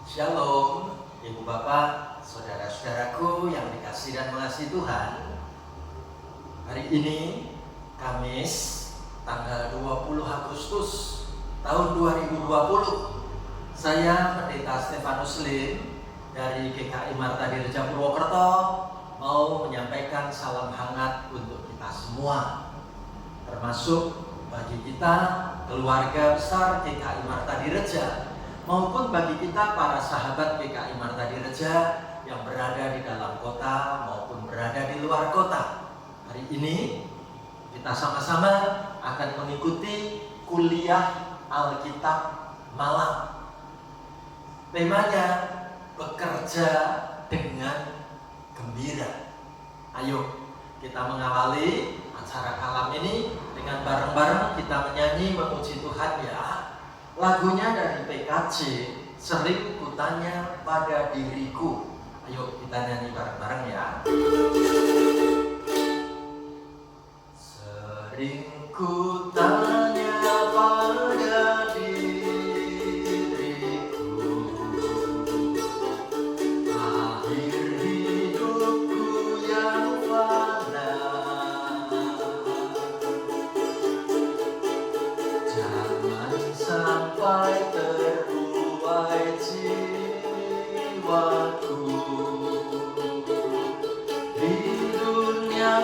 Shalom, Ibu Bapak, saudara-saudaraku yang dikasihi dan mengasihi Tuhan. Hari ini, Kamis, tanggal 20 Agustus tahun 2020, saya Pendeta Stefanus Lim dari GKI Marta Dirja Purwokerto mau menyampaikan salam hangat untuk kita semua, termasuk bagi kita keluarga besar GKI Marta Dirja, maupun bagi kita para sahabat GKI Marta Dirja yang berada di dalam kota maupun berada di luar kota. Hari ini kita sama-sama akan mengikuti kuliah Alkitab malam. Temanya bekerja dengan gembira. Ayo kita mengawali acara malam ini dengan bareng-bareng kita menyanyi memuji Tuhan ya. Lagunya dari PKJ, Sering Kutanya Pada Diriku. Ayo kita nyanyi bareng-bareng ya. Sering kutanya pada diriku, akhir hidupku yang fana, jangan sampai terbuai jiwaku di dunia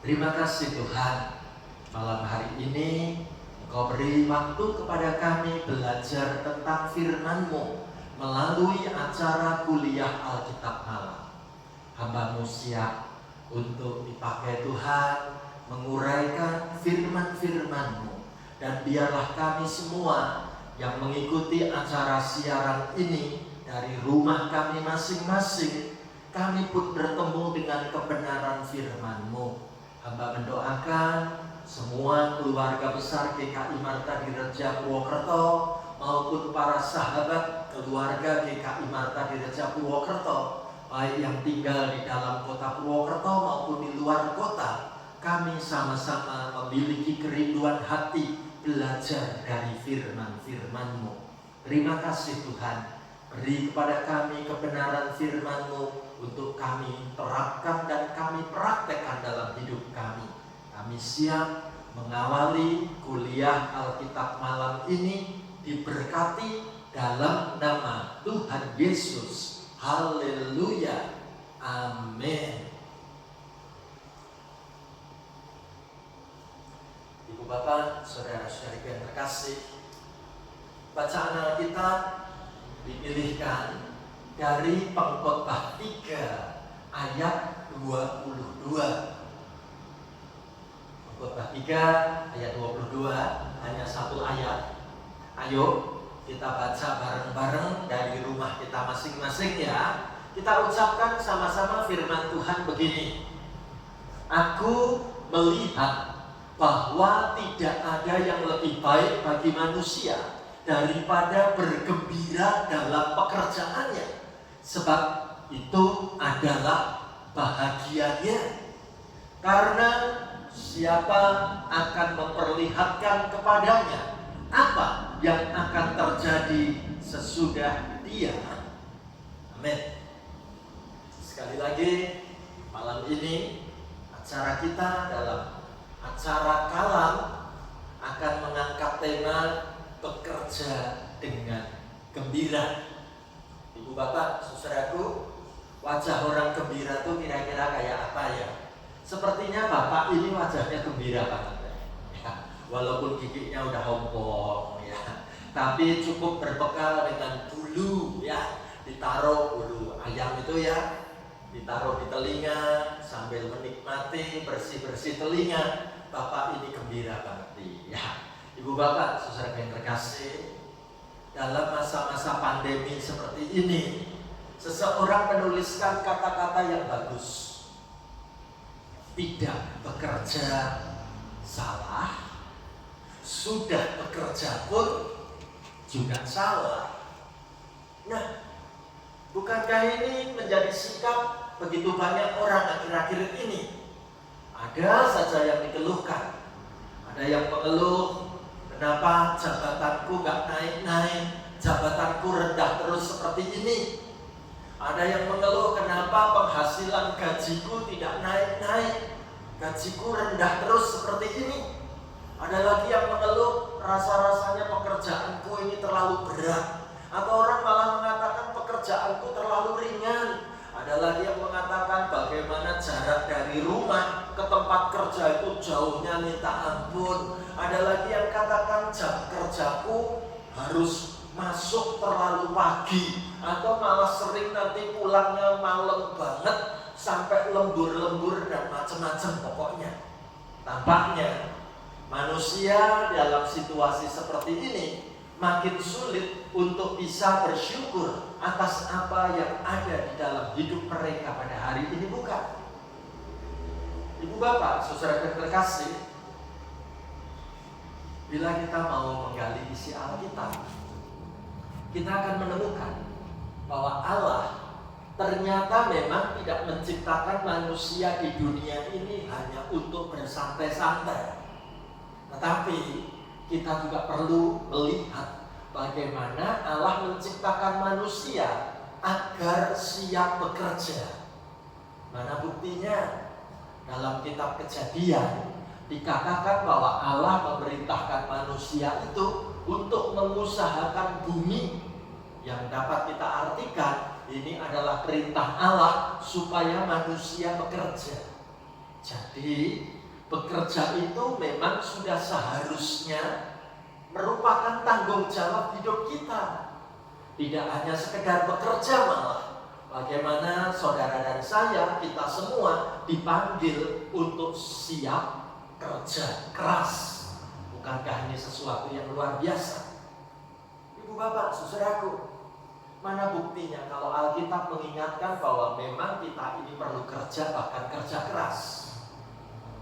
Terima kasih Tuhan, malam hari ini Engkau beri waktu kepada kami belajar tentang firman-Mu melalui acara kuliah Alkitab malam. hamba-Mu siap untuk dipakai Tuhan menguraikan firman-firman-Mu. Dan biarlah kami semua yang mengikuti acara siaran ini dari rumah kami masing-masing, kami pun bertemu dengan kebenaran firman-Mu. Hamba mendoakan semua keluarga besar GKI Marta Direja Purwokerto maupun para sahabat keluarga GKI Marta Direja Purwokerto, baik yang tinggal di dalam kota Purwokerto maupun di luar kota. Kami sama-sama memiliki kerinduan hati belajar dari firman-firman-Mu. Terima kasih Tuhan, beri kepada kami kebenaran firman-Mu untuk kami terapkan dan kami praktekkan dalam hidup kami. Kami siap mengawali kuliah Alkitab malam ini, diberkati dalam nama Tuhan Yesus. Haleluya. Amin. Ibu bapak, saudara-saudari yang terkasih, bacaan Alkitab dipilihkan dari Pengkhotbah 3 ayat 22. Pengkhotbah 3 ayat 22, hanya satu ayat. Ayo kita baca bareng-bareng dari rumah kita masing-masing ya. Kita ucapkan sama-sama firman Tuhan begini. Aku melihat bahwa tidak ada yang lebih baik bagi manusia daripada bergembira dalam pekerjaannya, sebab itu adalah bahagianya. Karena siapa akan memperlihatkan kepadanya apa yang akan terjadi sesudah dia. Amin. Sekali lagi, malam ini acara kita dalam acara Kalam akan mengangkat tema bekerja dengan gembira. Ibu bapak, saudaraku, wajah orang gembira itu kira-kira kayak apa ya? Sepertinya bapak ini wajahnya gembira banget ya. Walaupun giginya udah ompong ya, tapi cukup berbekal dengan bulu ya. Ditaruh bulu ayam itu ya, ditaruh di telinga sambil menikmati bersih-bersih telinga. Bapak ini gembira banget ya. Ibu bapak, saudara yang terkasih, dalam masa-masa pandemi seperti ini, seseorang menuliskan kata-kata yang bagus. Tidak bekerja salah, sudah bekerja pun juga salah. Nah, bukankah ini menjadi sikap begitu banyak orang akhir-akhir ini? Ada saja yang dikeluhkan. Ada yang mengeluh, kenapa jabatanku gak naik-naik, jabatanku rendah terus seperti ini. Ada yang mengeluh, kenapa penghasilan gajiku tidak naik-naik, gajiku rendah terus seperti ini. Ada lagi yang mengeluh, rasa-rasanya pekerjaanku ini terlalu berat. Atau orang malah mengatakan pekerjaanku terlalu ringan. Ada lagi yang mengatakan bagaimana jarak dari rumah ke tempat kerja itu jauhnya minta ampun. Ada lagi yang katakan jam kerjaku harus masuk terlalu pagi, atau malah sering nanti pulangnya malam banget sampai lembur-lembur dan macam-macam pokoknya. Tampaknya manusia dalam situasi seperti ini makin sulit untuk bisa bersyukur atas apa yang ada di dalam hidup mereka pada hari ini, bukan? Ibu bapak, saudara terkasih, bila kita mau menggali isi Alkitab, kita akan menemukan bahwa Allah ternyata memang tidak menciptakan manusia di dunia ini hanya untuk bersantai-santai. Tetapi kita juga perlu melihat bagaimana Allah menciptakan manusia agar siap bekerja. Mana buktinya? Dalam kitab Kejadian dikatakan bahwa Allah memerintahkan manusia itu untuk mengusahakan bumi. Yang dapat kita artikan, ini adalah perintah Allah supaya manusia bekerja. Jadi bekerja itu memang sudah seharusnya merupakan tanggung jawab hidup kita. Tidak hanya sekedar bekerja, malah bagaimana saudara dan saya, kita semua dipanggil untuk siap kerja keras. Bukankah ini sesuatu yang luar biasa? Ibu bapak, saudaraku, mana buktinya kalau Alkitab mengingatkan bahwa memang kita ini perlu kerja, bahkan kerja keras?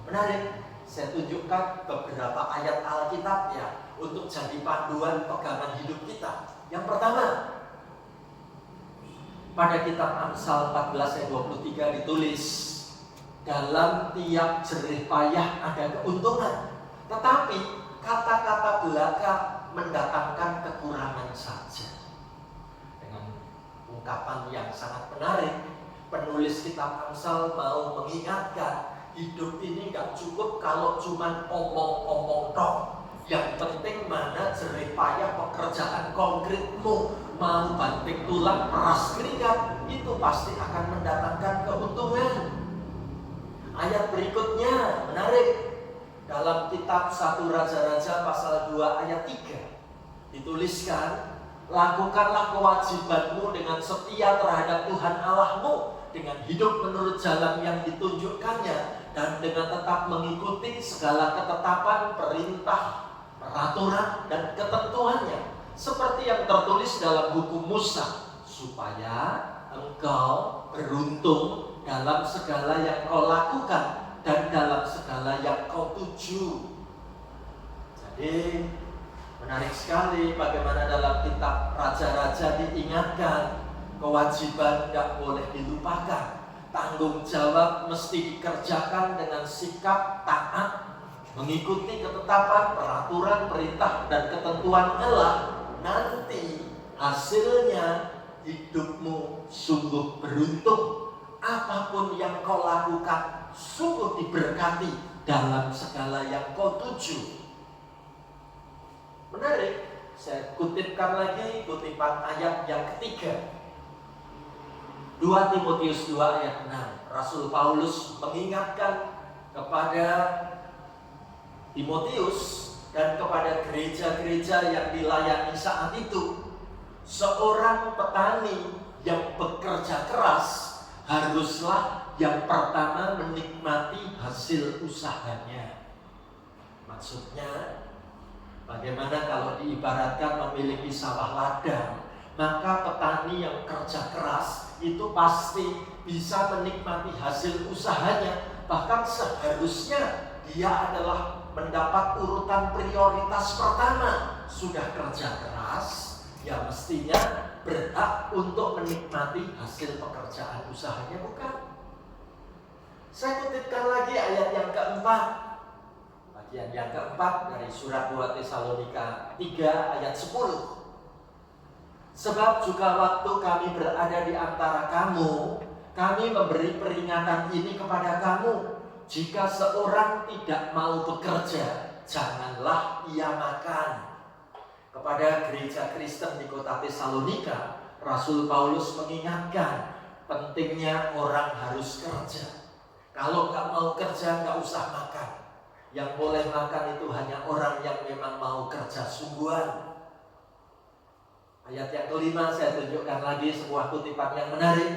Menarik, saya tunjukkan beberapa ayat Alkitab ya untuk jadi panduan pegangan hidup kita. Yang pertama, pada kitab Amsal 14 ayat 23 ditulis, dalam tiap jerih payah ada keuntungan, tetapi kata-kata belaka mendatangkan kekurangan saja. Dengan ungkapan yang sangat menarik, penulis kitab Amsal mau mengingatkan hidup ini gak cukup kalau cuma omong-omong tok. Yang penting mana jerih payah pekerjaan konkretmu, mau banting tulang, peras keringat, itu pasti akan mendatangkan keuntungan. Ayat berikutnya menarik. Dalam kitab 1 Raja-Raja pasal 2 ayat 3 dituliskan, lakukanlah kewajibanmu dengan setia terhadap Tuhan Allahmu, dengan hidup menurut jalan yang ditunjukkannya, dan dengan tetap mengikuti segala ketetapan, perintah, peraturan, dan ketentuannya, seperti yang tertulis dalam hukum Musa, supaya engkau beruntung dalam segala yang kau lakukan dan dalam segala yang kau tuju. Jadi menarik sekali bagaimana dalam kitab Raja-Raja diingatkan kewajiban tidak boleh dilupakan, tanggung jawab mesti dikerjakan dengan sikap taat, mengikuti ketetapan, peraturan, perintah, dan ketentuan Allah. Nanti hasilnya hidupmu sungguh beruntung. Apapun yang kau lakukan sungguh diberkati dalam segala yang kau tuju. Menarik, saya kutipkan lagi kutipan ayat yang ketiga, 2 Timotius 2 ayat 6. Rasul Paulus mengingatkan kepada Timotius dan kepada gereja-gereja yang dilayani saat itu, seorang petani yang bekerja keras haruslah yang pertama menikmati hasil usahanya. Maksudnya, bagaimana kalau diibaratkan memiliki sawah ladang, maka petani yang kerja keras itu pasti bisa menikmati hasil usahanya. Bahkan seharusnya dia adalah mendapat urutan prioritas pertama. Sudah kerja keras, ya mestinya berhak untuk menikmati hasil pekerjaan usahanya, bukan? Saya kutipkan lagi ayat yang keempat, bagian yang keempat dari surat 2 Tesalonika 3 ayat 10. Sebab juga waktu kami berada di antara kamu, kami memberi peringatan ini kepada kamu. Jika seorang tidak mau bekerja, janganlah ia makan. Kepada gereja Kristen di kota Tesalonika, Rasul Paulus mengingatkan pentingnya orang harus kerja. Kalau nggak mau kerja, nggak usah makan. Yang boleh makan itu hanya orang yang memang mau kerja sungguhan. Ayat yang kelima saya tunjukkan lagi sebuah kutipan yang menarik.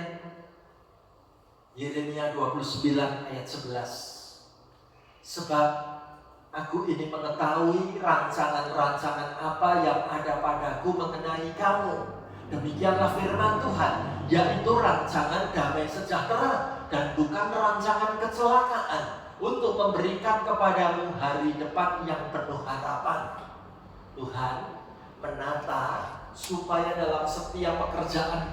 Yeremia 29 ayat 11. Sebab aku ini mengetahui rancangan-rancangan apa yang ada padaku mengenai kamu. Demikianlah firman Tuhan, yaitu rancangan damai sejahtera dan bukan rancangan kecelakaan, untuk memberikan kepadamu hari depan yang penuh harapan. Tuhan menata supaya dalam setiap pekerjaan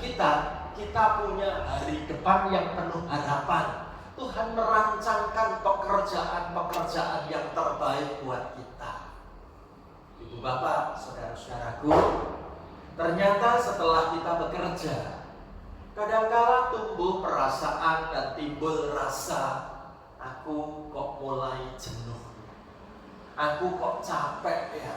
kita punya hari depan yang penuh harapan. Tuhan merancangkan pekerjaan-pekerjaan yang terbaik buat kita. Ibu bapak, saudara-saudaraku, ternyata setelah kita bekerja, kadangkala tumbuh perasaan dan timbul rasa, aku kok mulai jenuh, aku kok capek ya,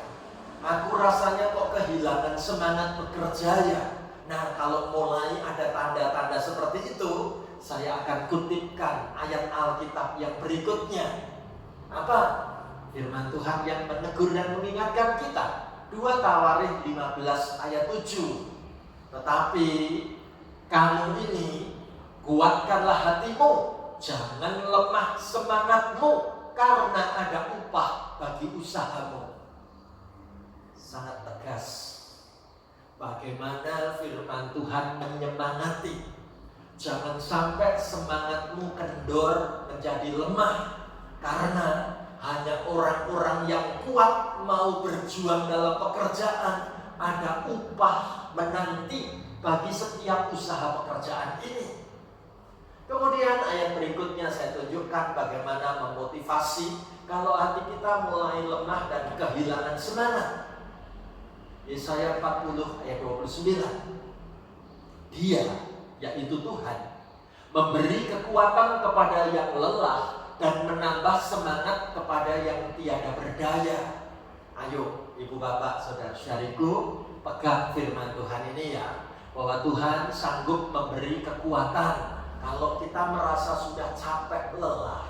aku rasanya kok kehilangan semangat bekerja ya. Nah, kalau mulai ada tanda-tanda seperti itu, saya akan kutipkan ayat Alkitab yang berikutnya. Apa? Firman Tuhan yang menegur dan mengingatkan kita. 2 Tawarikh 15 ayat 7. Tetapi kamu ini Kuatkanlah hatimu, jangan lemah semangatmu, karena ada upah bagi usahamu. Sangat tegas. Bagaimana firman Tuhan menyemangati. Jangan sampai semangatmu kendor menjadi lemah, karena hanya orang-orang yang kuat mau berjuang dalam pekerjaan. Ada upah menanti bagi setiap usaha pekerjaan ini. Kemudian ayat berikutnya saya tunjukkan bagaimana memotivasi kalau hati kita mulai lemah dan kehilangan semangat. Yesaya 40 ayat 29. Dia, yaitu Tuhan, memberi kekuatan kepada yang lelah dan menambah semangat kepada yang tiada berdaya. Ayo ibu bapak saudara-saudariku, pegang firman Tuhan ini ya, bahwa Tuhan sanggup memberi kekuatan. Kalau kita merasa sudah capek, lelah,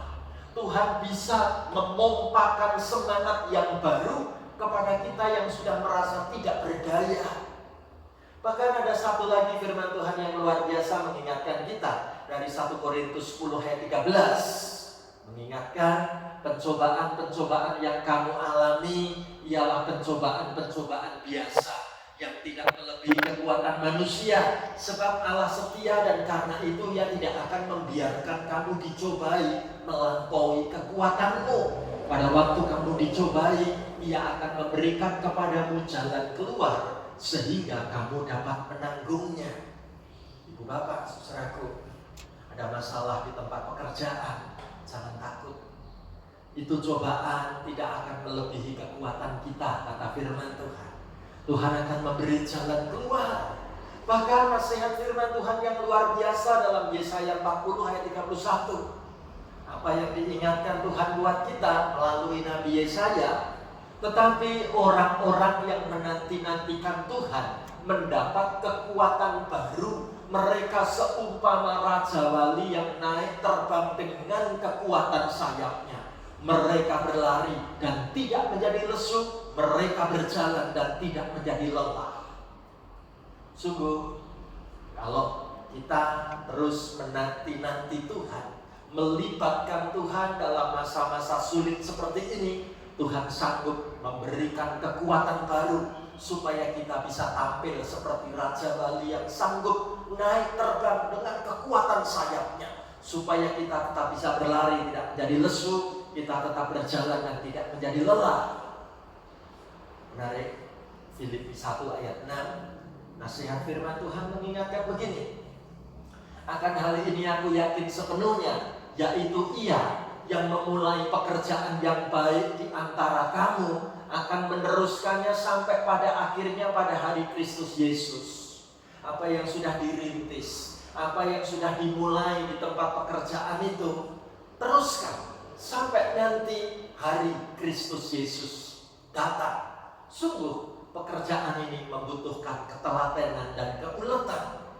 Tuhan bisa memompakan semangat yang baru kepada kita yang sudah merasa tidak berdaya. Bahkan ada satu lagi firman Tuhan yang luar biasa mengingatkan kita dari 1 Korintus 10 ayat 13. Mengingatkan pencobaan-pencobaan yang kamu alami ialah pencobaan-pencobaan biasa yang tidak melebihi kekuatan manusia, sebab Allah setia dan karena itu Ia tidak akan membiarkan kamu dicobai melampaui kekuatanmu. Pada waktu kamu dicobai, Ia akan memberikan kepadamu jalan keluar sehingga kamu dapat menanggungnya. Ibu bapak, saudaraku, ada masalah di tempat pekerjaan, jangan takut. Itu cobaan tidak akan melebihi kekuatan kita, kata firman Tuhan. Tuhan akan memberi jalan keluar. Bahkan nasihat firman Tuhan yang luar biasa dalam Yesaya 40 ayat 31. Apa yang diingatkan Tuhan buat kita melalui Nabi Yesaya. Tetapi orang-orang yang menanti-nantikan Tuhan mendapat kekuatan baru. Mereka seumpama raja wali yang naik terbang dengan kekuatan sayapnya. Mereka berlari dan tidak menjadi lesu. Mereka berjalan dan tidak menjadi lelah. Sungguh, kalau kita terus menanti-nanti Tuhan, melibatkan Tuhan dalam masa-masa sulit seperti ini, Tuhan sanggup memberikan kekuatan baru supaya kita bisa tampil seperti Raja Wali yang sanggup naik terbang dengan kekuatan sayapnya, supaya kita tetap bisa berlari, tidak menjadi lesu, kita tetap berjalan dan tidak menjadi lelah. Menarik, Filipi 1 ayat 6, nasihat firman Tuhan mengingatkan begini. Akan hal ini aku yakin sepenuhnya, yaitu Ia yang memulai pekerjaan yang baik di antara kamu akan meneruskannya sampai pada akhirnya pada hari Kristus Yesus. Apa yang sudah dirintis, apa yang sudah dimulai di tempat pekerjaan itu, teruskan sampai nanti hari Kristus Yesus datang. Sungguh pekerjaan ini membutuhkan ketelatenan dan keuletan.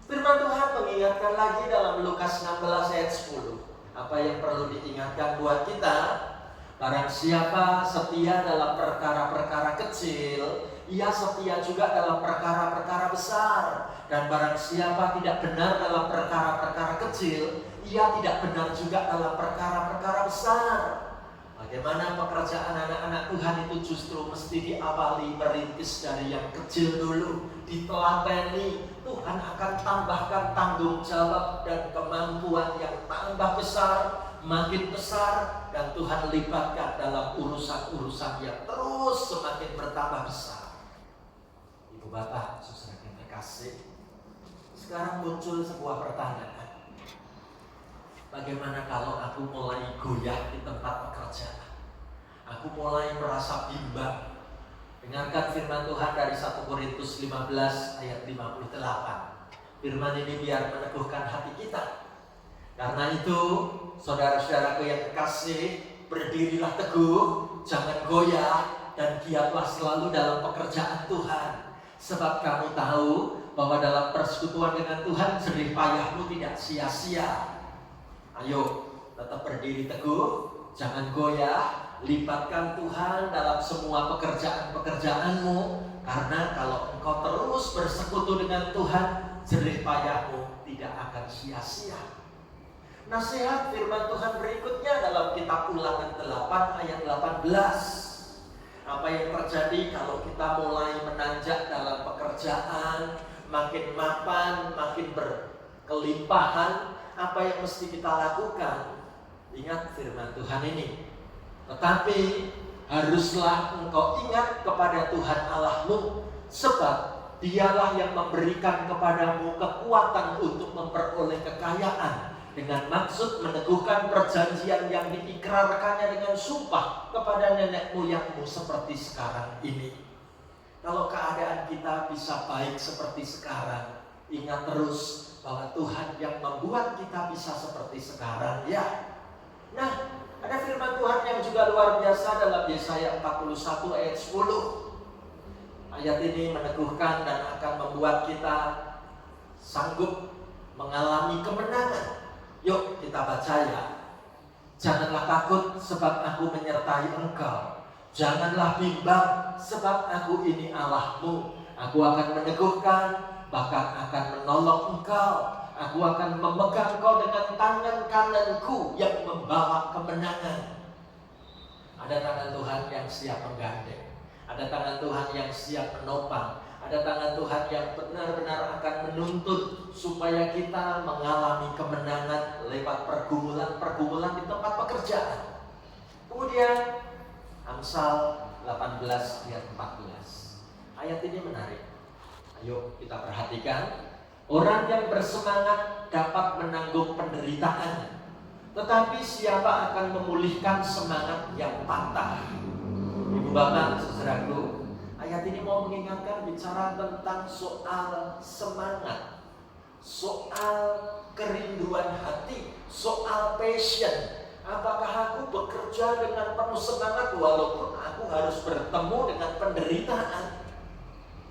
Firman Tuhan mengingatkan lagi dalam Lukas 16 ayat 10. Apa yang perlu diingatkan buat kita? Barang siapa setia dalam perkara-perkara kecil, ia setia juga dalam perkara-perkara besar. Dan barang siapa tidak benar dalam perkara-perkara kecil, ia tidak benar juga dalam perkara-perkara besar. Bagaimana pekerjaan anak-anak Tuhan itu justru mesti diawali merintis dari yang kecil dulu, ditelateni. Tuhan akan tambahkan tanggung jawab dan kemampuan yang tambah besar, makin besar, dan Tuhan libatkan dalam urusan-urusan yang terus semakin bertambah besar. Ibu bapak, saudara yang terkasih, sekarang muncul sebuah pertanyaan. Bagaimana kalau aku mulai goyah di tempat pekerjaan? Aku mulai merasa bimbang. Dengarkan firman Tuhan dari 1 Korintus 15 ayat 58. Firman ini biar meneguhkan hati kita. Karena itu, saudara-saudaraku yang terkasih, berdirilah teguh, jangan goyah, dan giatlah selalu dalam pekerjaan Tuhan. Sebab kamu tahu bahwa dalam persekutuan dengan Tuhan, jerih payahmu tidak sia-sia. Ayo, tetap berdiri teguh, jangan goyah. Libatkan Tuhan dalam semua pekerjaan-pekerjaanmu. Karena kalau engkau terus bersekutu dengan Tuhan, jerih payahmu tidak akan sia-sia. Nasihat firman Tuhan berikutnya dalam kitab Ulangan 8 ayat 18. Apa yang terjadi kalau kita mulai menanjak dalam pekerjaan, makin mapan, makin berkelimpahan, apa yang mesti kita lakukan? Ingat firman Tuhan ini. Tetapi haruslah engkau ingat kepada Tuhan Allahmu, sebab Dialah yang memberikan kepadamu kekuatan untuk memperoleh kekayaan, dengan maksud meneguhkan perjanjian yang diikrarkannya dengan sumpah kepada nenek moyangmu seperti sekarang ini. Kalau keadaan kita bisa baik seperti sekarang, ingat terus bahwa Tuhan yang membuat kita bisa seperti sekarang, ya. Nah, ada firman Tuhan yang juga luar biasa dalam Yesaya 41 ayat 10. Ayat ini meneguhkan dan akan membuat kita sanggup mengalami kemenangan. Yuk kita baca ya. Janganlah takut sebab aku menyertai engkau. Janganlah bimbang sebab aku ini Allahmu. Aku akan meneguhkan, bahkan akan menolong engkau. Aku akan memegang kau dengan tangan kananku yang membawa kemenangan. Ada tangan Tuhan yang siap menggandeng. Ada tangan Tuhan yang siap menopang. Ada tangan Tuhan yang benar-benar akan menuntut supaya kita mengalami kemenangan lewat pergumulan-pergumulan di tempat pekerjaan. Kemudian Amsal 18 ayat 14. Ayat ini menarik. Ayo kita perhatikan. Orang yang bersemangat dapat menanggung penderitaan, tetapi siapa akan memulihkan semangat yang patah? Ibu bapak, saudaraku, ayat ini mau mengingatkan bicara tentang soal semangat, soal kerinduan hati, soal passion. Apakah aku bekerja dengan penuh semangat walaupun aku harus bertemu dengan penderitaan?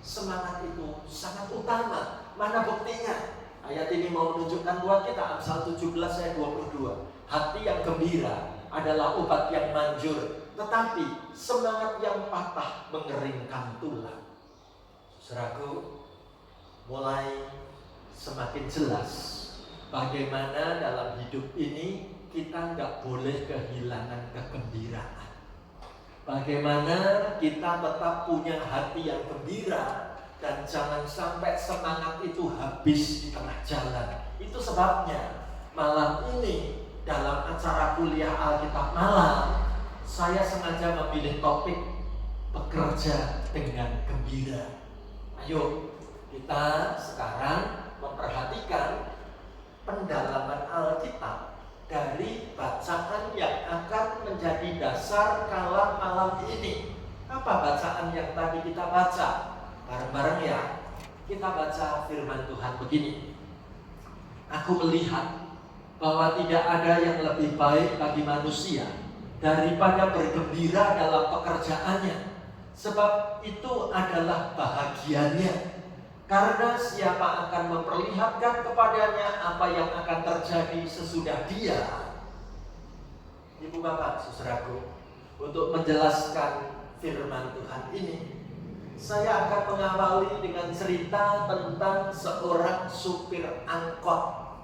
Semangat itu sangat utama. Mana buktinya? Ayat ini mau menunjukkan buat kita, Amsal 17 ayat 22. Hati yang gembira adalah obat yang manjur, tetapi semangat yang patah mengeringkan tulang. Saudaraku, mulai semakin jelas bagaimana dalam hidup ini kita nggak boleh kehilangan kegembiraan. Bagaimana kita tetap punya hati yang gembira dan jangan sampai semangat itu habis di tengah jalan. Itu sebabnya malam ini dalam acara kuliah Alkitab malam, saya sengaja memilih topik bekerja dengan gembira. Ayo kita sekarang memperhatikan pendalaman Alkitab dari bacaan yang akan menjadi dasar kalam malam ini. Apa bacaan yang tadi kita baca? Bareng-bareng ya. Kita baca firman Tuhan begini. Aku melihat bahwa tidak ada yang lebih baik bagi manusia daripada bergembira dalam pekerjaannya, sebab itu adalah bahagianya. Karena siapa akan memperlihatkan kepadanya apa yang akan terjadi sesudah dia. Ibu bapak, saudaraku, untuk menjelaskan firman Tuhan ini, saya akan mengawali dengan cerita tentang seorang supir angkot.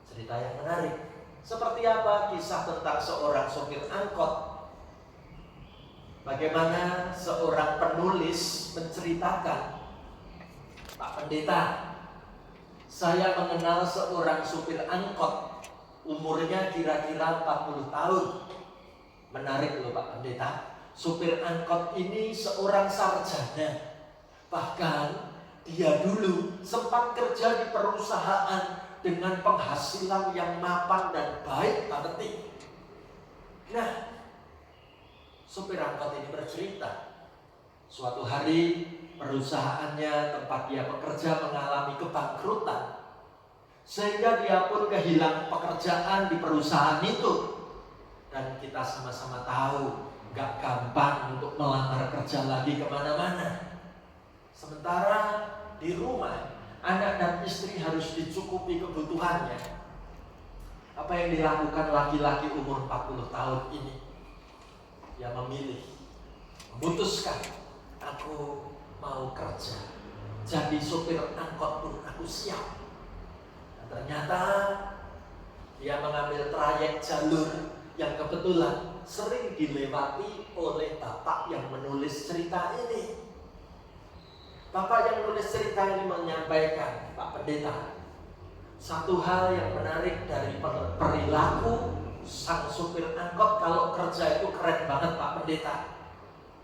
Cerita yang menarik. Seperti apa kisah tentang seorang supir angkot? Bagaimana seorang penulis menceritakan, Pak Pendeta, saya mengenal seorang supir angkot, umurnya kira-kira 40 tahun. Menarik loh Pak Pendeta. Supir angkot ini seorang sarjana. Bahkan dia dulu sempat kerja di perusahaan dengan penghasilan yang mapan dan baik banget. Nah, supir angkot ini bercerita, suatu hari perusahaannya tempat dia bekerja mengalami kebangkrutan, sehingga dia pun kehilangan pekerjaan di perusahaan itu. Dan kita sama-sama tahu gak gampang untuk melamar kerja lagi kemana-mana. Sementara di rumah, anak dan istri harus dicukupi kebutuhannya. Apa yang dilakukan laki-laki umur 40 tahun ini? Dia memilih, memutuskan, aku mau kerja, jadi supir angkot pun aku siap. Dan jalur yang kebetulan sering dilewati oleh bapak yang menulis cerita ini. Bapak yang menulis cerita ini menyampaikan, Pak Pendeta, satu hal yang menarik dari perilaku sang supir angkot kalau kerja itu keren banget Pak Pendeta.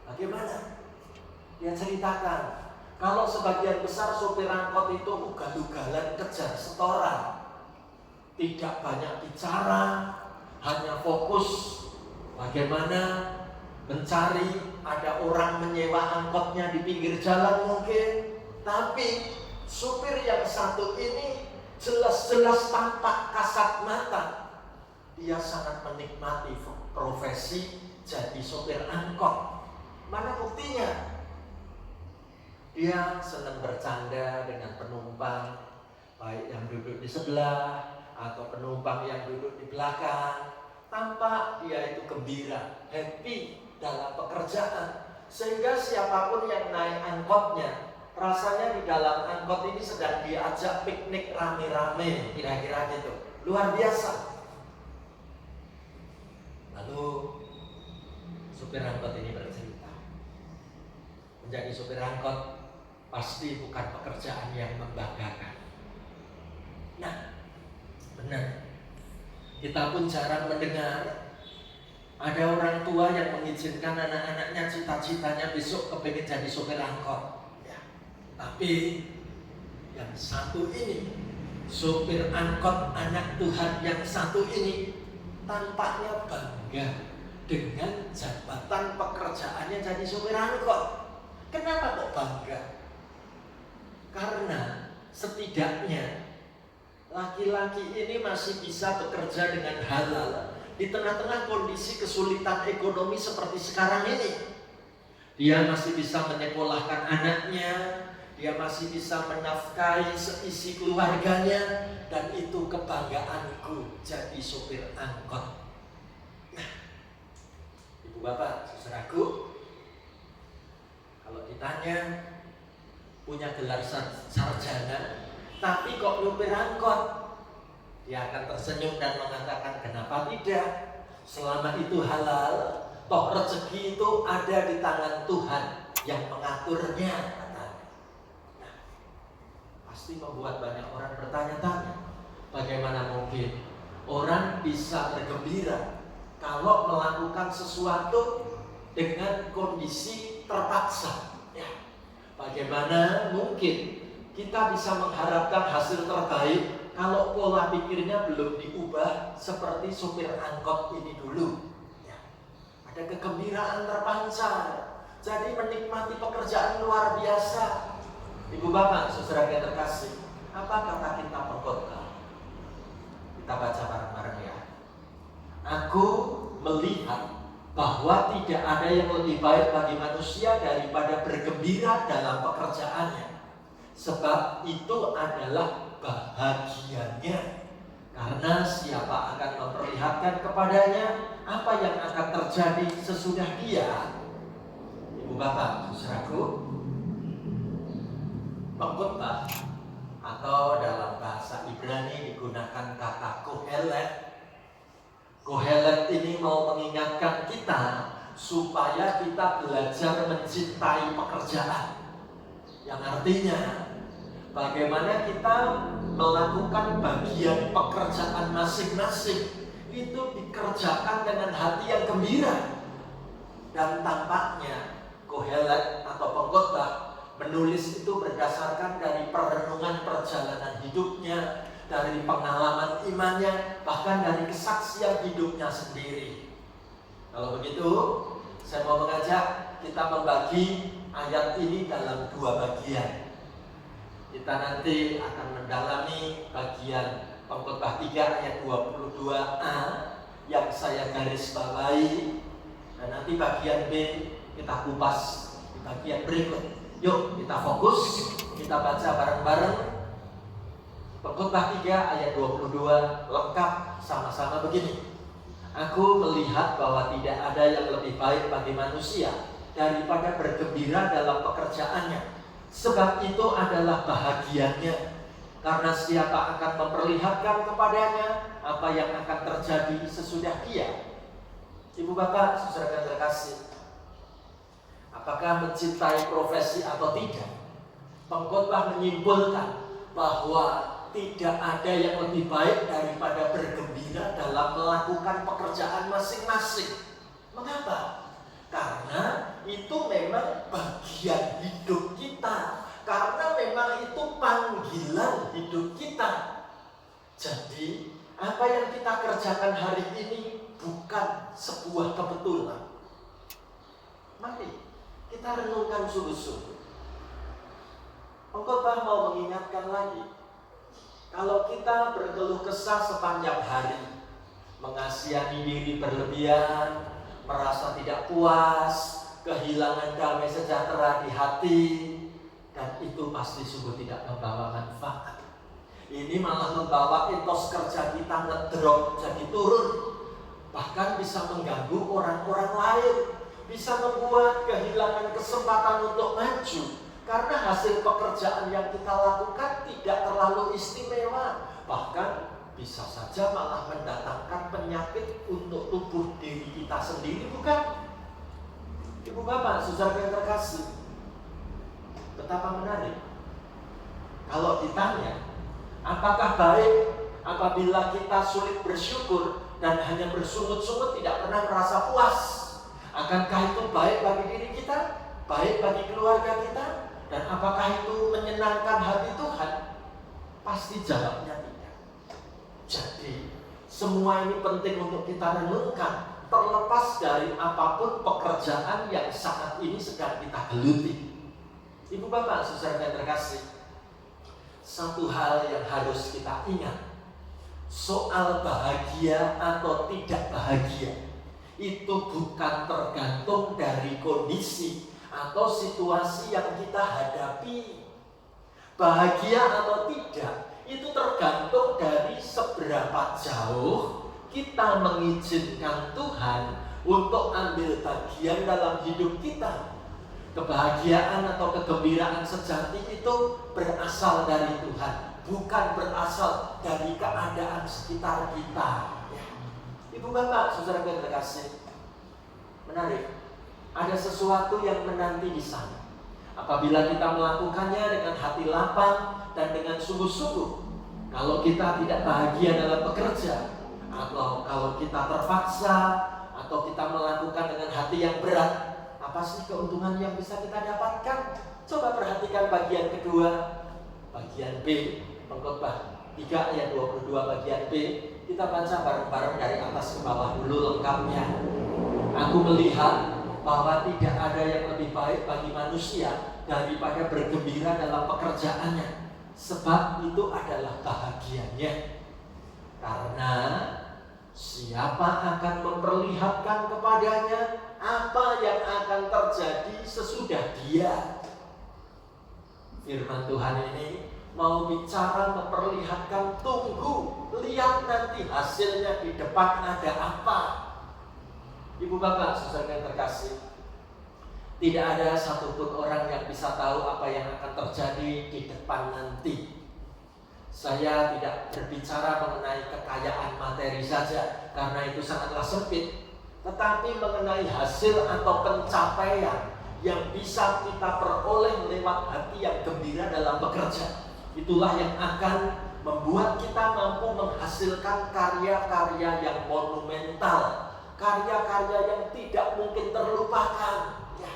Bagaimana? Dia ceritakan, kalau sebagian besar supir angkot itu ugal-ugalan kejar setoran, tidak banyak bicara, hanya fokus bagaimana mencari ada orang menyewa angkotnya di pinggir jalan mungkin. Tapi supir yang satu ini jelas-jelas tampak kasat mata, dia sangat menikmati profesi jadi supir angkot. Mana buktinya? Dia senang bercanda dengan penumpang, baik yang duduk di sebelah atau penumpang yang duduk di belakang. Tampak dia itu gembira, happy dalam pekerjaan, sehingga siapapun yang naik angkotnya rasanya di dalam angkot ini sedang diajak piknik rame-rame, kira-kira gitu. Luar biasa. Lalu supir angkot ini bercerita, menjadi supir angkot pasti bukan pekerjaan yang membanggakan. Nah, benar, kita pun jarang mendengar ada orang tua yang mengizinkan anak-anaknya cita-citanya besok kepingin jadi supir angkot. Ya. Tapi yang satu ini, supir angkot anak Tuhan yang satu ini tampaknya bangga dengan jabatan pekerjaannya jadi supir angkot. Kenapa kok bangga? Karena setidaknya laki-laki ini masih bisa bekerja dengan halal di tengah-tengah kondisi kesulitan ekonomi seperti sekarang ini. Dia masih bisa menyekolahkan anaknya, dia masih bisa menafkahi seisi keluarganya, dan itu kebanggaanku jadi supir angkot. Nah, ibu bapak, saudaraku, kalau ditanya punya gelar sarjana tapi kok nyupir angkot, dia akan tersenyum dan mengatakan, kenapa tidak? Selama itu halal, toh rezeki itu ada di tangan Tuhan yang mengaturnya, katanya. Nah, pasti membuat banyak orang bertanya-tanya, bagaimana mungkin orang bisa bergembira kalau melakukan sesuatu dengan kondisi terpaksa? Ya, bagaimana mungkin kita bisa mengharapkan hasil terbaik kalau pola pikirnya belum diubah seperti supir angkot ini dulu? Ya. Ada kegembiraan terpancar, jadi menikmati pekerjaan luar biasa. Ibu bapak, saudara yang terkasih, apa kata kita pengkhotbah? Kita baca bareng-bareng ya. Aku melihat bahwa tidak ada yang lebih baik bagi manusia daripada bergembira dalam pekerjaannya, sebab itu adalah bahagianya. Karena siapa akan memperlihatkan kepadanya apa yang akan terjadi sesudah dia? Ibu bapak, saudaraku, pengkhotbah atau dalam bahasa Ibrani digunakan kata kohelet. Kohelet ini mau mengingatkan kita supaya kita belajar mencintai pekerjaan, yang artinya bagaimana kita melakukan bagian pekerjaan masing-masing itu dikerjakan dengan hati yang gembira. Dan tampaknya Kohelet atau pengkhotbah menulis itu berdasarkan dari perenungan perjalanan hidupnya, dari pengalaman imannya, bahkan dari kesaksian hidupnya sendiri. Kalau begitu, saya mau mengajak kita membagi ayat ini dalam dua bagian. Kita nanti akan mendalami bagian pengkhotbah 3 ayat 22a yang saya garis bawahi, dan nanti bagian B kita kupas di bagian berikut. Yuk kita fokus, kita baca bareng-bareng pengkhotbah 3 ayat 22 lengkap sama-sama begini. Aku melihat bahwa tidak ada yang lebih baik bagi manusia daripada bergembira dalam pekerjaannya, sebab itu adalah bahagianya. Karena siapa akan memperlihatkan kepadanya apa yang akan terjadi sesudah dia. Ibu bapak, saudara terkasih, apakah mencintai profesi atau tidak? Pengkhotbah menyimpulkan bahwa tidak ada yang lebih baik daripada bergembira dalam melakukan pekerjaan masing-masing. Mengapa? Karena itu memang bagian hidup kita. Karena memang itu panggilan hidup kita. Jadi, apa yang kita kerjakan hari ini bukan sebuah kebetulan. Mari kita renungkan sungguh-sungguh. Pengkhotbah mau mengingatkan lagi, kalau kita berkeluh kesah sepanjang hari, mengasihani diri berlebihan, merasa tidak puas, kehilangan damai sejahtera di hati, dan itu pasti sungguh tidak membawa manfaat. Ini malah membawa etos kerja kita ngedrop, jadi turun. Bahkan bisa mengganggu orang-orang lain, bisa membuat kehilangan kesempatan untuk maju. Karena hasil pekerjaan yang kita lakukan tidak terlalu istimewa. Bahkan bisa saja malah mendatangkan penyakit untuk tubuh diri kita sendiri, bukan? Ibu bapak, saudara yang terkasih, betapa menarik kalau ditanya, apakah baik apabila kita sulit bersyukur dan hanya bersungut-sungut tidak pernah merasa puas? Akankah itu baik bagi diri kita, baik bagi keluarga kita, dan apakah itu menyenangkan hati Tuhan? Pasti jawabnya tidak. Jadi semua ini penting untuk kita renungkan, terlepas dari apapun pekerjaan yang saat ini sedang kita geluti. Ibu bapak, saudara yang terkasih, satu hal yang harus kita ingat, soal bahagia atau tidak bahagia itu bukan tergantung dari kondisi atau situasi yang kita hadapi. Bahagia atau tidak itu tergantung dari seberapa jauh kita mengizinkan Tuhan untuk ambil bagian dalam hidup kita. Kebahagiaan atau kegembiraan sejati itu berasal dari Tuhan, bukan berasal dari keadaan sekitar kita. Ibu bapak, saudara yang terkasih, menarik. Ada sesuatu yang menanti di sana. Apabila kita melakukannya dengan hati lapang dan dengan sungguh-sungguh. Kalau kita tidak bahagia dalam bekerja, atau kalau kita terpaksa, atau kita melakukan dengan hati yang berat, apa sih keuntungan yang bisa kita dapatkan? Coba perhatikan bagian kedua, bagian B, Pengkhotbah 3 ayat 22 bagian B. Kita baca bareng-bareng dari atas ke bawah dulu lengkapnya. Aku melihat bahwa tidak ada yang lebih baik bagi manusia daripada bergembira dalam pekerjaannya, sebab itu adalah bahagianya. Karena siapa akan memperlihatkan kepadanya apa yang akan terjadi sesudah dia. Firman Tuhan ini mau bicara memperlihatkan, tunggu, lihat nanti hasilnya di depan ada apa. Ibu bapak, saudara yang terkasih, tidak ada satupun orang yang bisa tahu apa yang akan terjadi di depan nanti. Saya tidak berbicara mengenai kekayaan materi saja, karena itu sangatlah sempit. Tetapi mengenai hasil atau pencapaian yang bisa kita peroleh lewat hati yang gembira dalam bekerja. Itulah yang akan membuat kita mampu menghasilkan karya-karya yang monumental, karya-karya yang tidak mungkin terlupakan. Ya,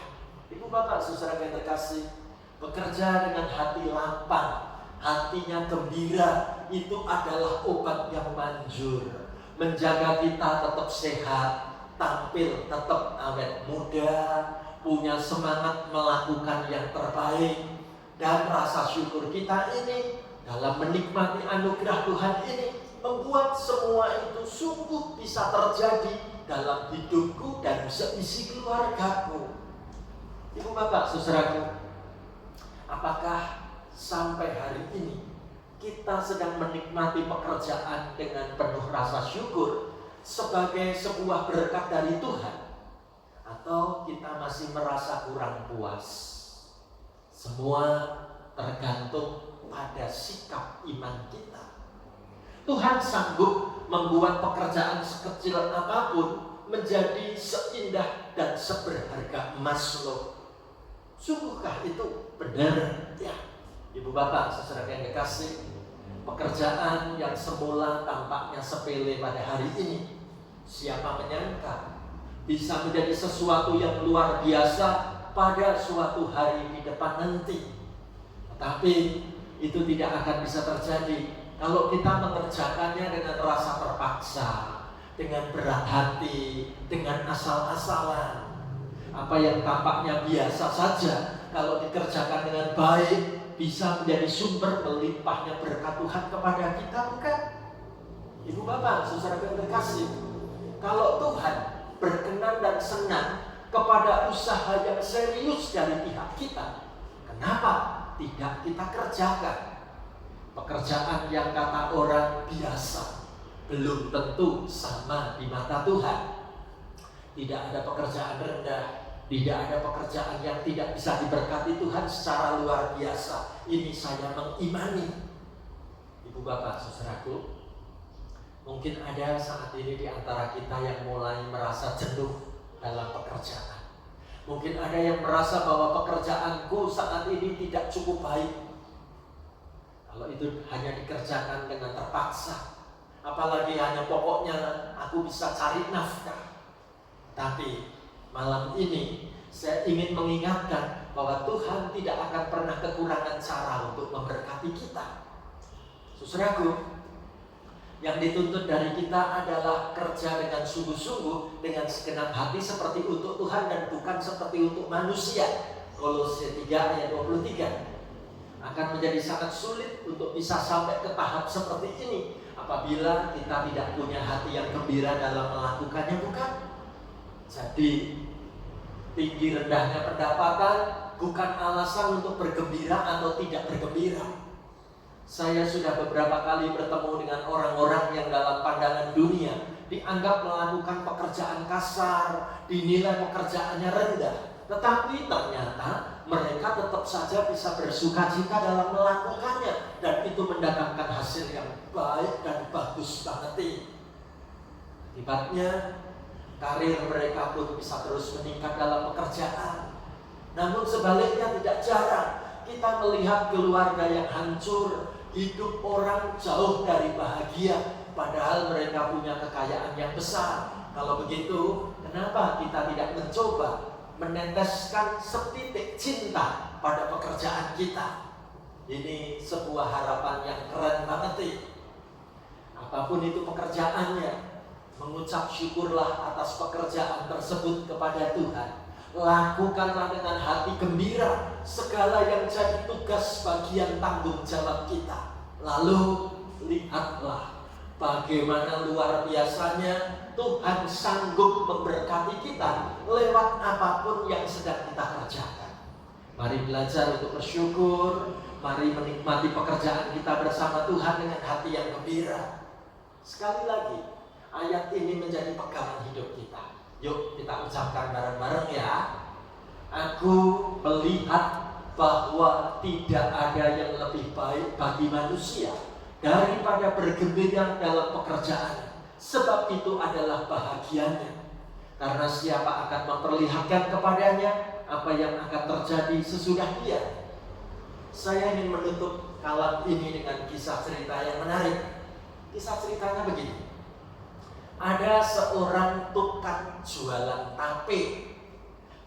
ibu bapak, saudara yang terkasih, bekerja dengan hati lapang, hatinya gembira, itu adalah obat yang manjur, menjaga kita tetap sehat, tampil tetap awet muda, punya semangat melakukan yang terbaik. Dan rasa syukur kita ini dalam menikmati anugerah Tuhan ini membuat semua itu sungguh bisa terjadi dalam hidupku dan seisi keluargaku. Ibu bapak, saudaraku, apakah sampai hari ini kita sedang menikmati pekerjaan dengan penuh rasa syukur sebagai sebuah berkat dari Tuhan, atau kita masih merasa kurang puas? Semua tergantung pada sikap iman kita. Tuhan sanggup membuat pekerjaan sekecil apapun menjadi seindah dan seberharga emas loh. Sungguhkah itu benar? Ya, Ibu Bapak, saudara yang dikasih, pekerjaan yang semula tampaknya sepele pada hari ini, siapa menyangka bisa menjadi sesuatu yang luar biasa pada suatu hari di depan nanti. Tetapi itu tidak akan bisa terjadi kalau kita mengerjakannya dengan rasa terpaksa, dengan berat hati, dengan asal-asalan. Apa yang tampaknya biasa saja, kalau dikerjakan dengan baik, bisa menjadi sumber melimpahnya berkat Tuhan kepada kita, bukan? Ibu Bapak, saudara yang terkasih, kalau Tuhan berkenan dan senang kepada usaha yang serius dari pihak kita, kenapa tidak kita kerjakan? Pekerjaan yang kata orang biasa belum tentu sama di mata Tuhan. Tidak ada pekerjaan rendah, tidak ada pekerjaan yang tidak bisa diberkati Tuhan secara luar biasa. Ini saya mengimani. Ibu Bapak, saudaraku, mungkin ada saat ini di antara kita yang mulai merasa jenuh dalam pekerjaan. Mungkin ada yang merasa bahwa pekerjaanku saat ini tidak cukup baik. Kalau itu hanya dikerjakan dengan terpaksa, apalagi hanya pokoknya aku bisa cari nafkah. Tapi malam ini saya ingin mengingatkan bahwa Tuhan tidak akan pernah kekurangan cara untuk memberkati kita. Saudaraku, yang dituntut dari kita adalah kerja dengan sungguh-sungguh, dengan segenap hati seperti untuk Tuhan dan bukan seperti untuk manusia. Kolose 3 ayat 23. Akan menjadi sangat sulit untuk bisa sampai ke tahap seperti ini apabila kita tidak punya hati yang gembira dalam melakukannya, bukan? Jadi tinggi rendahnya pendapatan bukan alasan untuk bergembira atau tidak bergembira. Saya sudah beberapa kali bertemu dengan orang-orang yang dalam pandangan dunia dianggap melakukan pekerjaan kasar, dinilai pekerjaannya rendah. Tetapi ternyata mereka tetap saja bisa bersuka cita dalam melakukannya, dan itu mendatangkan hasil yang baik dan bagus banget. Akibatnya karir mereka pun bisa terus meningkat dalam pekerjaan. Namun sebaliknya tidak jarang kita melihat keluarga yang hancur, hidup orang jauh dari bahagia, padahal mereka punya kekayaan yang besar. Kalau begitu, kenapa kita tidak mencoba meneteskan setitik cinta pada pekerjaan kita? Ini sebuah harapan yang keren banget. Apapun itu pekerjaannya, mengucap syukurlah atas pekerjaan tersebut kepada Tuhan. Lakukanlah dengan hati gembira segala yang jadi tugas bagian tanggung jawab kita. Lalu lihatlah bagaimana luar biasanya Tuhan sanggup memberkati kita lewat apapun yang sedang kita kerjakan. Mari belajar untuk bersyukur, mari menikmati pekerjaan kita bersama Tuhan dengan hati yang gembira. Sekali lagi, ayat ini menjadi pegangan hidup kita. Yuk kita ucapkan bareng-bareng ya. Aku melihat bahwa tidak ada yang lebih baik bagi manusia daripada bergembira dalam pekerjaan. Sebab itu adalah bahagianya. Karena siapa akan memperlihatkan kepadanya apa yang akan terjadi sesudah dia. Saya ingin menutup kalam ini dengan kisah cerita yang menarik. Kisah ceritanya begini. Ada seorang tukang jualan tape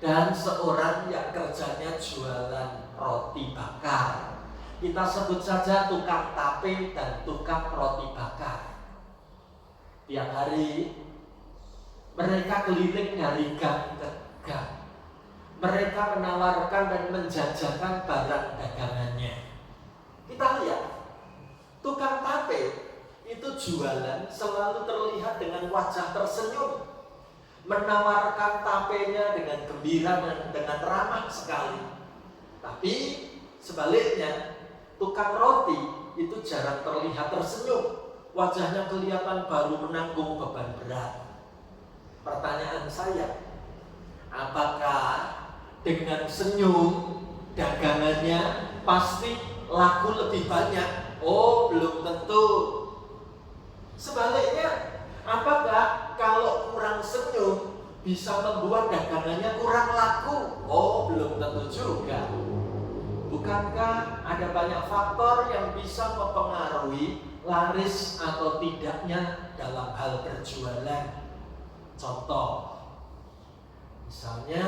dan seorang yang kerjanya jualan roti bakar. Kita sebut saja tukang tape dan tukang roti bakar. Tiap hari mereka keliling dari gang ke gang. Mereka menawarkan dan menjajakan barang dagangannya. Kita lihat, tukang tape itu jualan selalu terlihat dengan wajah tersenyum, menawarkan tapenya dengan gembira dan dengan ramah sekali. Tapi sebaliknya, tukang roti itu jarang terlihat tersenyum, wajahnya kelihatan baru menanggung beban berat. Pertanyaan saya, apakah dengan senyum dagangannya pasti laku lebih banyak? Oh, belum tentu. Sebaliknya, apakah kalau kurang senyum bisa membuat dagangannya kurang laku? Oh, belum tentu juga. Bukankah ada banyak faktor yang bisa mempengaruhi laris atau tidaknya dalam hal berjualan? Contoh, misalnya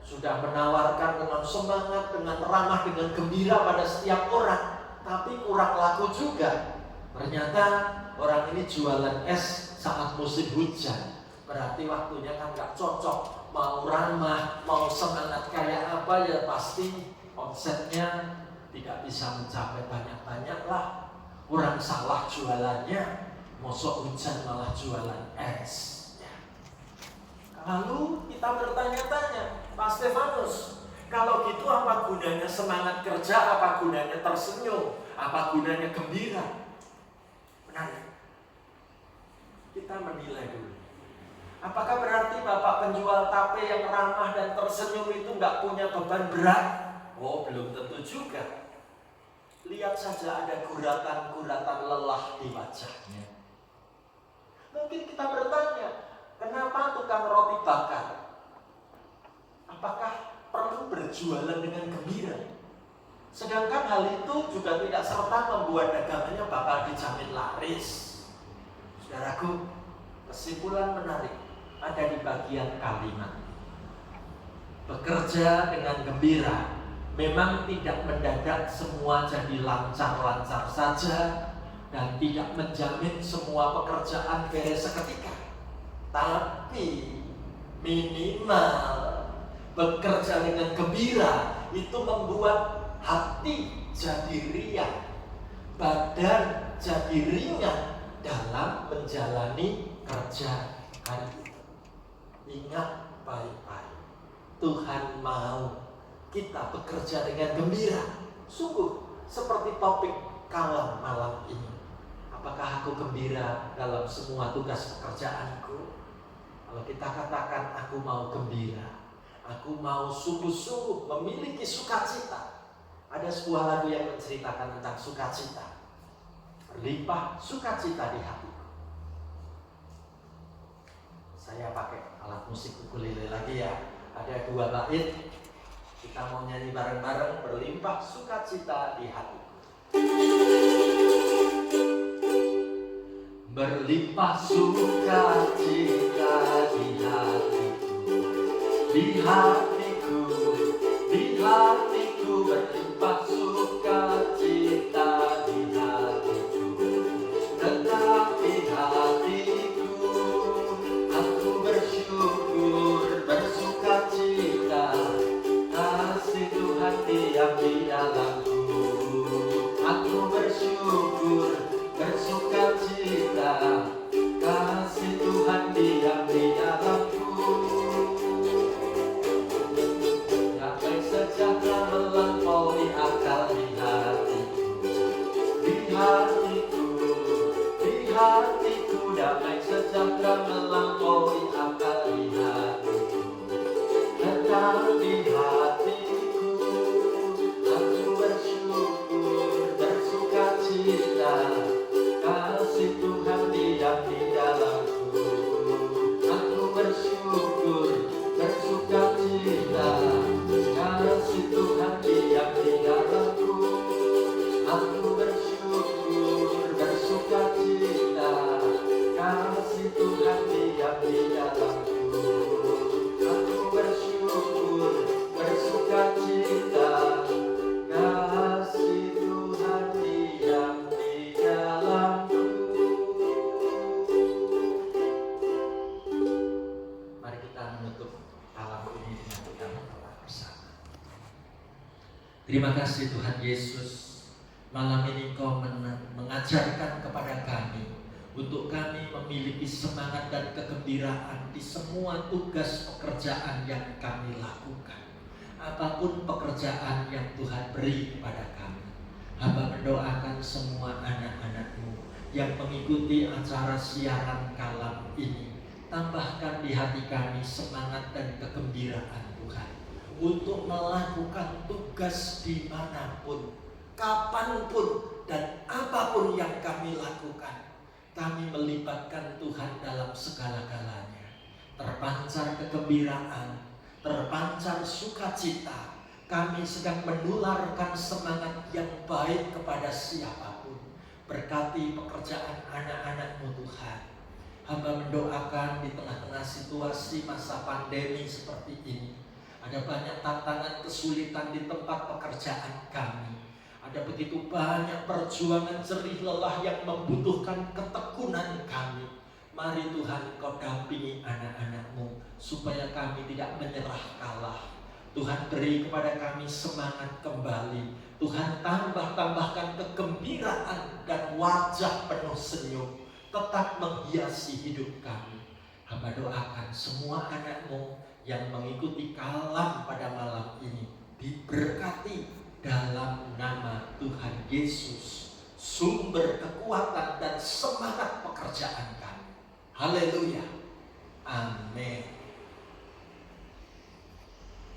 sudah menawarkan dengan semangat, dengan ramah, dengan gembira pada setiap orang, tapi kurang laku juga. Ternyata orang ini jualan es saat musim hujan, berarti waktunya kan gak cocok. Mau ramah, mau semangat kayak apa ya pasti omsetnya tidak bisa mencapai banyak-banyak lah. Orang salah jualannya, mosok hujan malah jualan es ya. Lalu kita bertanya-tanya, Pak Stefanus, kalau gitu apa gunanya semangat kerja, apa gunanya tersenyum, apa gunanya gembira? Benar ya? Kita menilai dulu. Apakah berarti Bapak penjual tape yang ramah dan tersenyum itu nggak punya beban berat? Oh, belum tentu juga. Lihat saja ada guratan-guratan lelah di wajahnya. Mungkin kita bertanya, kenapa tukang roti bakar? Apakah perlu berjualan dengan gembira? Sedangkan hal itu juga tidak serta membuat dagangannya bakal dijamin laris. Saudaraku, kesimpulan menarik ada di bagian kalimat. Bekerja dengan gembira memang tidak mendadak semua jadi lancar-lancar saja dan tidak menjamin semua pekerjaan beres seketika. Tapi minimal bekerja dengan gembira itu membuat hati jadi riang, badan jadi ringan dalam menjalani kerja hari itu. Ingat baik-baik, Tuhan mau kita bekerja dengan gembira. Sungguh seperti topik kalam malam ini. Apakah aku gembira dalam semua tugas pekerjaanku? Kalau kita katakan aku mau gembira, aku mau sungguh-sungguh memiliki sukacita. Ada sebuah lagu yang menceritakan tentang sukacita. Berlimpah sukacita di hatiku. Saya pakai alat musik ukulele lagi ya. Ada 2 bait. Kita mau nyanyi bareng-bareng, berlimpah sukacita di hatiku. Berlimpah sukacita di hatiku, di hatiku, di hatiku. Berlimpah sukacita di hatiku, tetapi hatiku, aku bersyukur, bersukacita. Kasih Tuhan diam di dalamku. Aku bersyukur, bersukacita. Kasih Tuhan diam di dalamku. Damai sejahtera melampaui akal di hatiku. Di hatiku, di hatiku. Damai sejahtera melampaui akal di hatiku. Tetap di hatiku, aku bersyukur, bersukacita. Kasih Tuhan diam di dalamku. Aku bersyukur, bersukacita. Kasih Tuhan diam di dalamku. Aku bersyukur, bersukacita. Kasih Tuhan diam di dalamku. Aku bersyukur, bersukacita. Kasih Tuhan diam di dalamku. Mari kita menutup malam ini dengan kita berdoa bersama. Terima kasih Tuhan Yesus. Malam ini Engkau mengajarkan kepada kami untuk kami memiliki semangat dan kegembiraan di semua tugas pekerjaan yang kami lakukan. Apapun pekerjaan yang Tuhan beri kepada kami, hamba mendoakan semua anak-anak-Mu yang mengikuti acara siaran kalam ini. Tambahkan di hati kami semangat dan kegembiraan Tuhan untuk melakukan tugas dimanapun kapanpun dan apapun yang kami lakukan, kami melibatkan Tuhan dalam segala-galanya. Terpancar kegembiraan, terpancar sukacita. Kami sedang menularkan semangat yang baik kepada siapapun. Berkati pekerjaan anak-anak-Mu Tuhan. Hamba mendoakan di tengah-tengah situasi masa pandemi seperti ini, ada banyak tantangan kesulitan di tempat pekerjaan kami. Ada begitu banyak perjuangan jerih lelah yang membutuhkan ketekunan kami. Mari Tuhan Kau dampingi anak-anak-Mu supaya kami tidak menyerah kalah. Tuhan beri kepada kami semangat kembali. Tuhan tambahkan kegembiraan dan wajah penuh senyum tetap menghiasi hidup kami. Hamba doakan semua anak-Mu yang mengikuti kalam pada malam ini diberkati dalam nama Tuhan Yesus, sumber kekuatan dan semangat pekerjaan kami. Haleluya.